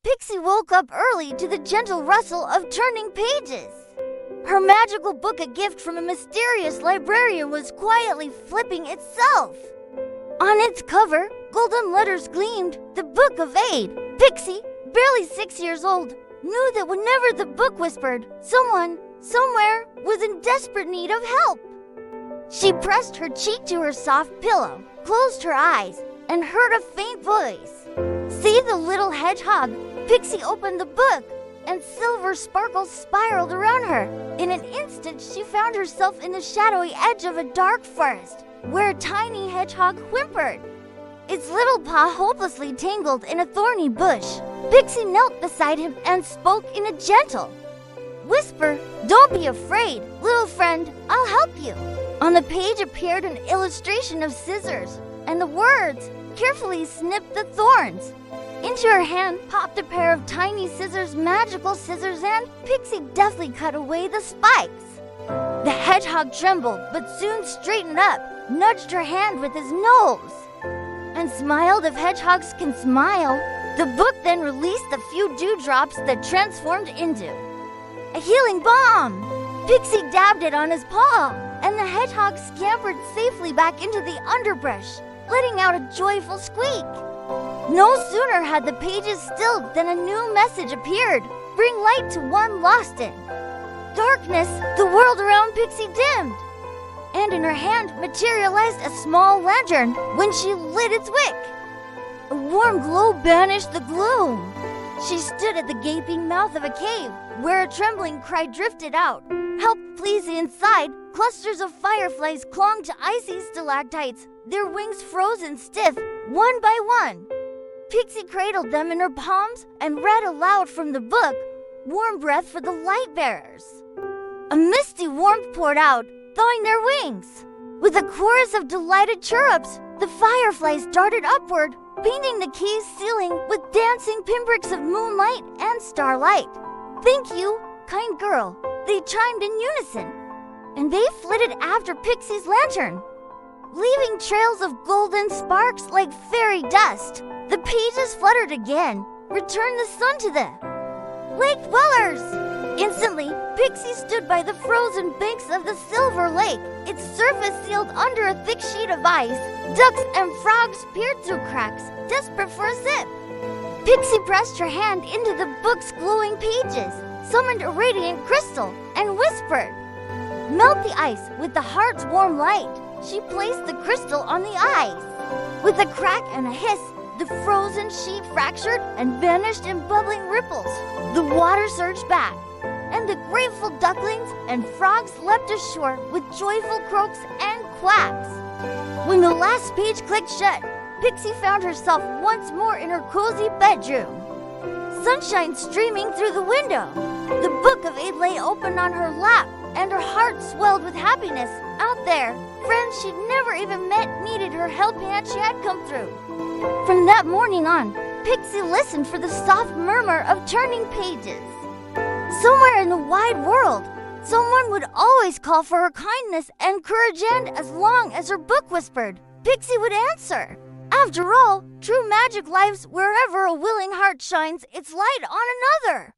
Pixie woke up early to the gentle rustle of turning pages. Her magical book, a gift from a mysterious librarian, was quietly flipping itself. On its cover, golden letters gleamed, the Book of Aid. Pixie, barely 6 years old, knew that whenever the book whispered, someone, somewhere, was in desperate need of help. She pressed her cheek to her soft pillow, closed her eyes, and heard a faint voice. "See the little hedgehog?" Pixie opened the book, and silver sparkles spiraled around her. In an instant, she found herself in the shadowy edge of a dark forest, where a tiny hedgehog whimpered. Its little paw hopelessly tangled in a thorny bush. Pixie knelt beside him and spoke in a gentle whisper, "Don't be afraid, little friend, I'll help you." On the page appeared an illustration of scissors, and the words, "Carefully snip the thorns." Into her hand popped a pair of tiny scissors, magical scissors, and Pixie deftly cut away the spikes. The hedgehog trembled, but soon straightened up, nudged her hand with his nose, and smiled if hedgehogs can smile. The book then released a few dewdrops that transformed into a healing balm. Pixie dabbed it on his paw, and the hedgehog scampered safely back into the underbrush, letting out a joyful squeak. No sooner had the pages stilled than a new message appeared. "Bring light to one lost in darkness." The world around Pixie dimmed, and in her hand materialized a small lantern. When she lit its wick, a warm glow banished the gloom. She stood at the gaping mouth of a cave, where a trembling cry drifted out. "Help, please!" Inside, clusters of fireflies clung to icy stalactites, their wings frozen stiff, one by one. Pixie cradled them in her palms and read aloud from the book, "Warm breath for the light bearers." A misty warmth poured out, thawing their wings. With a chorus of delighted chirrups, the fireflies darted upward, painting the cave's ceiling with dancing pinpricks of moonlight and starlight. "Thank you, kind girl," they chimed in unison, and they flitted after Pixie's lantern, leaving trails of golden sparks like fairy dust. The pages fluttered again, returned the sun to the lake dwellers. Instantly, Pixie stood by the frozen banks of the silver lake, its surface sealed under a thick sheet of ice. Ducks and frogs peered through cracks, desperate for a sip. Pixie pressed her hand into the book's glowing pages, summoned a radiant crystal, and whispered, "Melt the ice with the heart's warm light." She placed the crystal on the ice. With a crack and a hiss, the frozen sheet fractured and vanished in bubbling ripples. The water surged back, and the grateful ducklings and frogs leapt ashore with joyful croaks and quacks. When the last page clicked shut, Pixie found herself once more in her cozy bedroom. Sunshine streaming through the window. The Book of Aid lay open on her lap, and her heart swelled with happiness. Out there, friends she'd never even met needed her helping hand she had come through. From that morning on, Pixie listened for the soft murmur of turning pages. Somewhere in the wide world, someone would always call for her kindness and courage, and as long as her book whispered, Pixie would answer. After all, true magic lives wherever a willing heart shines its light on another.